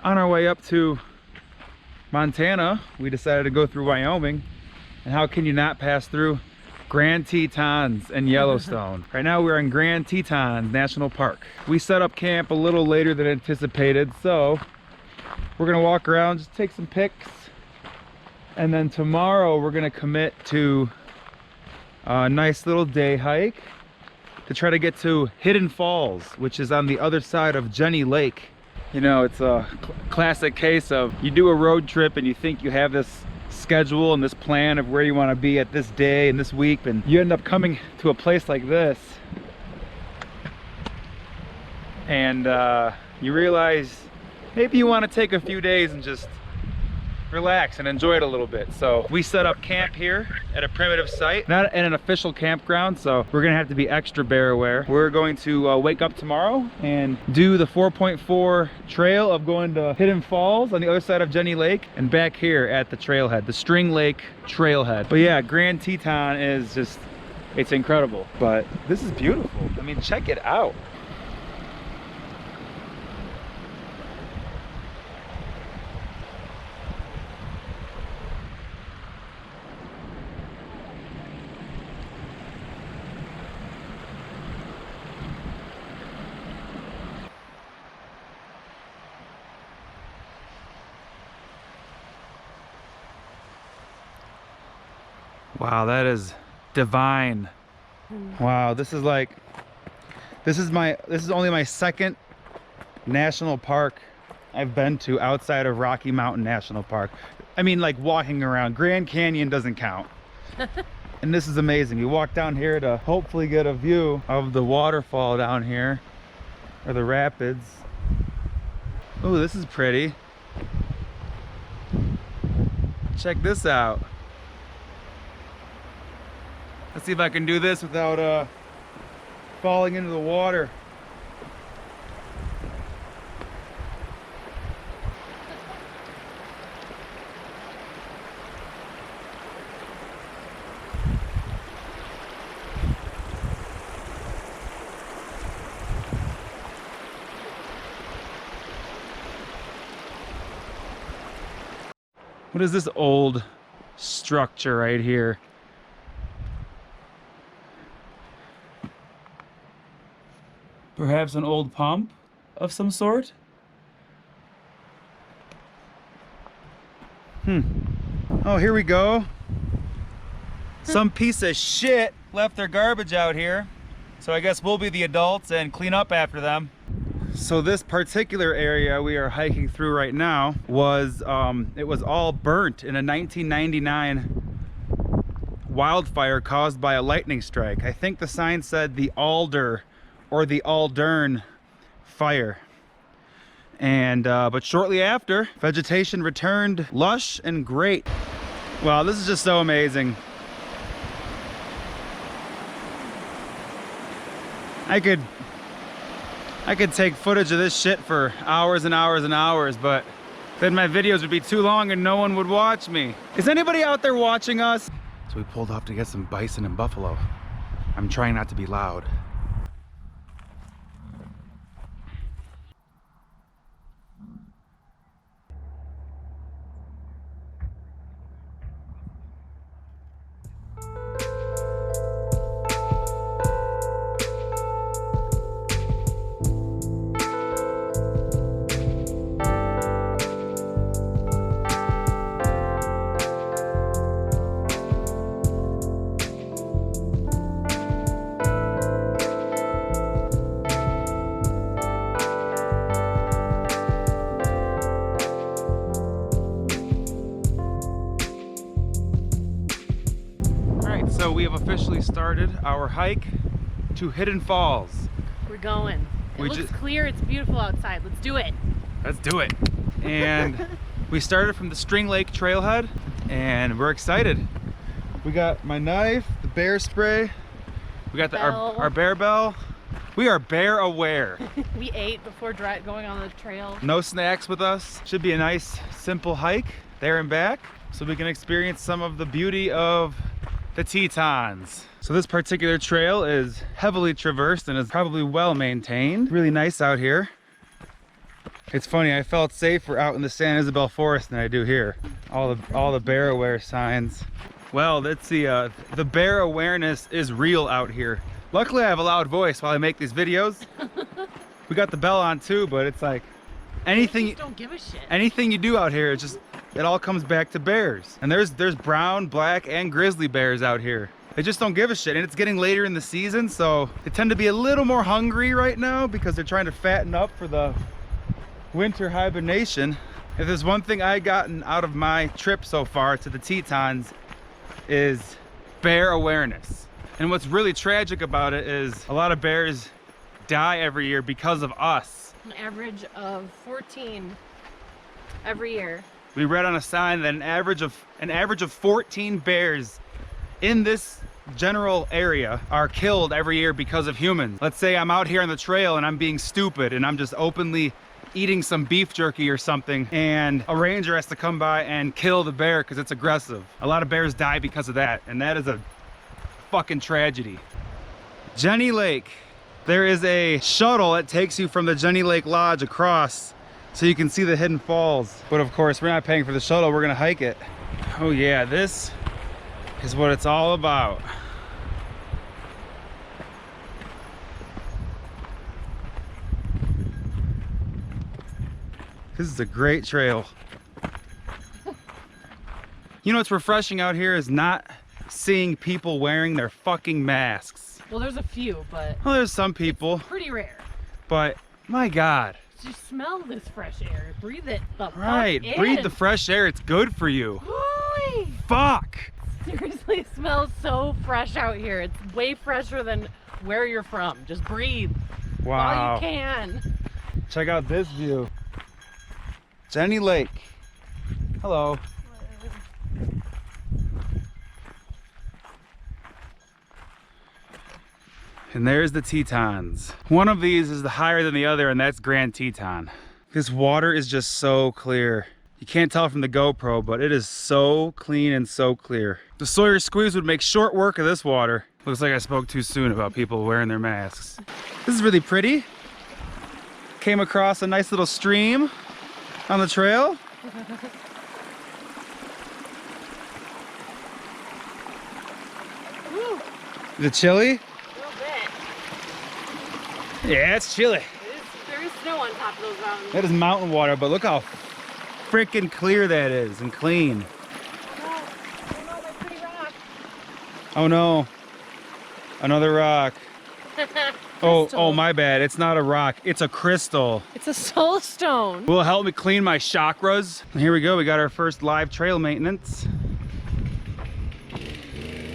On our way up to Montana, we decided to go through Wyoming. And how can you not pass through Grand Tetons and Yellowstone? Right now we're in Grand Tetons National Park. We set up camp a little later than anticipated, so we're gonna walk around, just take some pics. And then tomorrow we're gonna commit to a nice little day hike to try to get to Hidden Falls, which is on the other side of Jenny Lake. You know, it's a classic case of you do a road trip and you think you have this schedule and this plan of where you want to be at this day and this week, and you end up coming to a place like this and you realize maybe you want to take a few days and just relax and enjoy it a little bit. So we set up camp here at a primitive site, not at an official campground, so we're gonna have to be extra bear aware. We're going to wake up tomorrow and do the 4.4 trail of going to Hidden Falls on the other side of Jenny Lake and back here at the trailhead, the String Lake trailhead. But yeah, Grand Teton is just, it's incredible. But this is beautiful. I mean, check it out. Wow, that is divine. Wow, this is like, this is only my second national park I've been to outside of Rocky Mountain National Park. I mean, like walking around. Grand Canyon doesn't count. And this is amazing. We walk down here to hopefully get a view of the waterfall down here, or the rapids. Oh, this is pretty. Check this out. Let's see if I can do this without falling into the water. What is this old structure right here? Perhaps an old pump of some sort? Oh, here we go. Some piece of shit left their garbage out here. So I guess we'll be the adults and clean up after them. So this particular area we are hiking through right now was, it was all burnt in a 1999 wildfire caused by a lightning strike. I think the sign said the Alder or the Aldern fire. And but shortly after, vegetation returned lush and great. Wow, this is just so amazing. I could take footage of this shit for hours and hours and hours, but then my videos would be too long and no one would watch me. Is anybody out there watching us? So we pulled off to get some bison and buffalo. I'm trying not to be loud. So we have officially started our hike to Hidden Falls. We're going. It looks clear, it's beautiful outside. Let's do it. Let's do it. And we started from the String Lake trailhead and we're excited. We got my knife, the bear spray, we got our bear bell. We are bear aware. We ate before going on the trail. No snacks with us. Should be a nice, simple hike there and back so we can experience some of the beauty of the Tetons. So this particular trail is heavily traversed and is probably well maintained. Really nice out here. It's funny, I felt safer out in the San Isabel forest than I do here. All the bear aware signs. Well, that's the bear awareness is real out here. Luckily I have a loud voice while I make these videos. We got the bell on too, but it's like anything, just don't give a shit. Anything you do out here, it all comes back to bears. And there's brown, black, and grizzly bears out here. They just don't give a shit. And it's getting later in the season, so they tend to be a little more hungry right now because they're trying to fatten up for the winter hibernation. If there's one thing I gotten out of my trip so far to the Tetons is bear awareness. And what's really tragic about it is a lot of bears die every year because of us. An average of 14 every year. We read on a sign that an average of 14 bears in this general area are killed every year because of humans. Let's say I'm out here on the trail and I'm being stupid and I'm just openly eating some beef jerky or something, and a ranger has to come by and kill the bear because it's aggressive. A lot of bears die because of that, and that is a fucking tragedy. Jenny Lake. There is a shuttle that takes you from the Jenny Lake Lodge across so you can see the hidden falls. But of course, we're not paying for the shuttle, we're gonna hike it. Oh yeah, this is what it's all about. This is a great trail. You know what's refreshing out here is not seeing people wearing their fucking masks. Well, there's a few, but... Well, there's some people. Pretty rare. But, my God. Just smell this fresh air. Breathe it the fuck Right, in. breathe the fresh air. It's good for you. Holy. Fuck. Seriously, it smells so fresh out here. It's way fresher than where you're from. Just breathe. Wow. While you can. Check out this view. Jenny Lake. Hello. And there's the Tetons. One of these is higher than the other, and that's Grand Teton. This water is just so clear. You can't tell from the GoPro, but it is so clean and so clear. The Sawyer Squeeze would make short work of this water. Looks like I spoke too soon about people wearing their masks. This is really pretty. Came across a nice little stream on the trail. Is it chilly? Yeah, it's chilly. There is snow on top of those mountains. That is mountain water, but look how freaking clear that is and clean. Oh no, my pretty rock. Oh no, another rock. Oh, my bad. It's not a rock, it's a crystal. It's a soul stone. Will it help me clean my chakras? And here we go, we got our first live trail maintenance.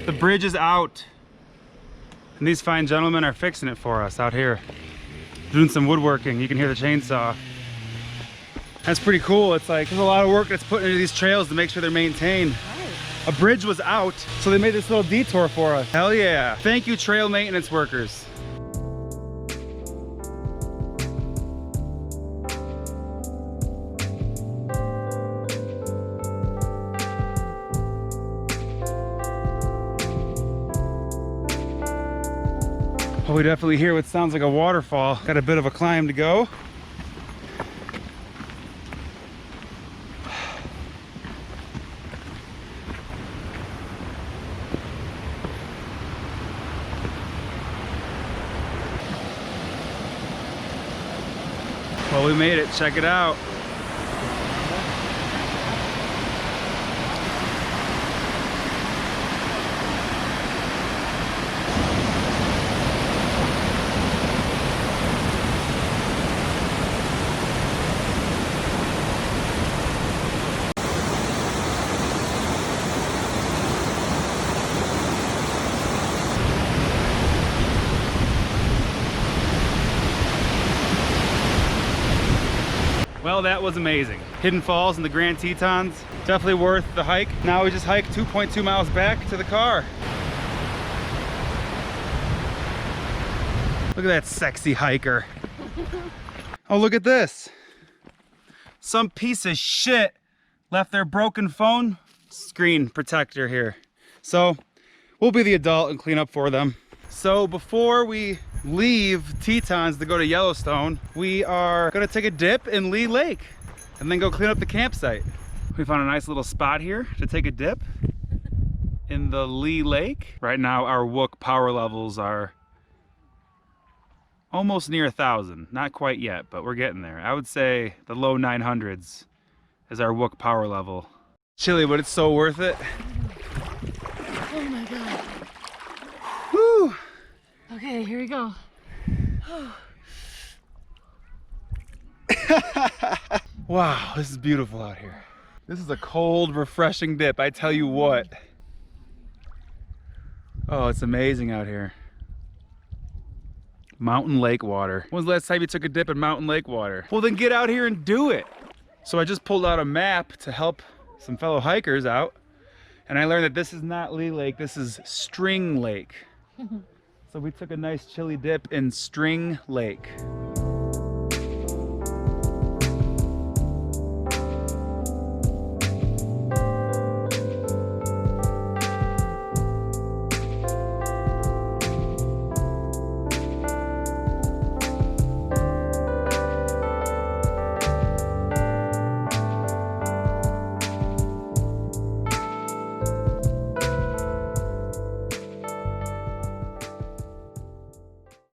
The bridge is out. And these fine gentlemen are fixing it for us out here. Doing some woodworking. You can hear the chainsaw. That's pretty cool. It's like there's a lot of work that's put into these trails to make sure they're maintained. Right. A bridge was out, so they made this little detour for us. Hell yeah. Thank you, trail maintenance workers. Well, we definitely hear what sounds like a waterfall. Got a bit of a climb to go. Well, we made it. Check it out. Well, that was amazing. Hidden Falls and the Grand Tetons, definitely worth the hike. Now we just hiked 2.2 miles back to the car. Look at that sexy hiker. Oh, look at this. Some piece of shit left their broken phone screen protector here. So we'll be the adult and clean up for them. So before we leave Tetons to go to Yellowstone, we are gonna take a dip in Lee Lake and then go clean up the campsite. We found a nice little spot here to take a dip in the Lee Lake. Right now our WOOK power levels are almost near 1,000. Not quite yet, but we're getting there. I would say the low 900s is our WOOK power level. Chilly, but it's so worth it. Oh my God. Whew. Okay, here we go. Wow, this is beautiful out here. This is a cold, refreshing dip, I tell you what. Oh, it's amazing out here. Mountain lake water. When's the last time you took a dip in mountain lake water? Well, then get out here and do it. So I just pulled out a map to help some fellow hikers out. And I learned that this is not Lee Lake, this is String Lake. So we took a nice chilly dip in String Lake.